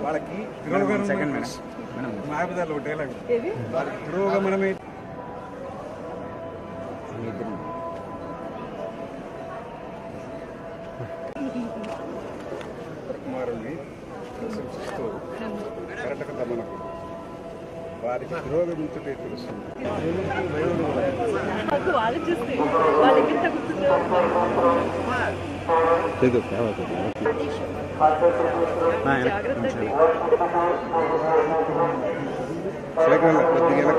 వాళ్ళకి second madam మాయబజార్లో ఒక dialogue వాళ్ళకి పురోగమనమే కుమారుణ్ణి ప్రశంసిస్తూ కరెక్ట్గా మనకు వారికి పురోగమించుటే తెలుస్తుంది. శేఖరంగా కొద్దిగా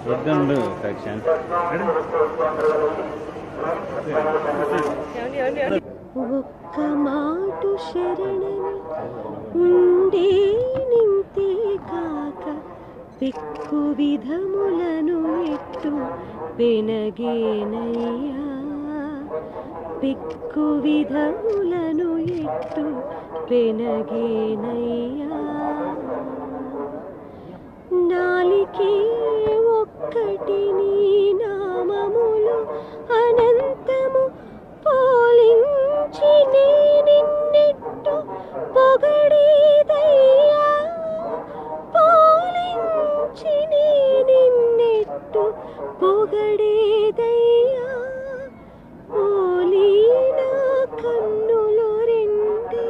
వద్దండు సెక్షన్ ఒక్క మాటు శరణని ఉండే నింతే కాక పిక్కు విధములను ఎట్టు పెనగేనయ్యా పిక్కు విధములను ఎట్టు పెనగేనయ్యా నాలికే ఒక్కటి నీ నామములు అనంతము పోలించి నీ నిన్నెట్టు పొగడేదయ్యా పోలించి నీ నిన్నెట్టు పొగడేదయ్యా ఓలీ నా కన్నులు రెండే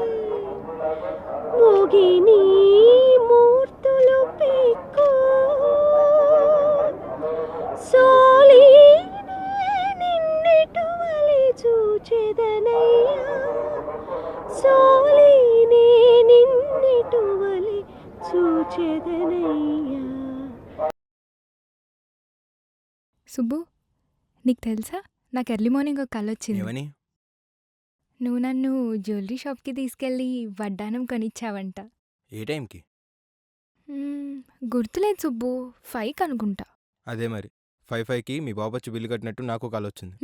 మోగిని మూర్తులు పెక్కు సోలి నిన్నెటువలి చూచెదనయ్యా సోలి నిన్నెటువలి చూచెదనయ్యా. సుబ్బు, నీకు తెలుసా నాకు ఎర్లీ మార్నింగ్ ఒక కల వచ్చింది. ఏమని? నువ్వు నన్ను జ్యువెలరీ షాప్కి తీసుకెళ్ళి వడ్డానం కొనిచ్చావంట. ఏ టైంకి? గుర్తులేదు సుబ్బు, 5 అనుకుంటా. అదే మరి 5:05కి మీ బాబొచ్చి బిల్లు కట్టినట్టు నాకు కాల్ వచ్చింది.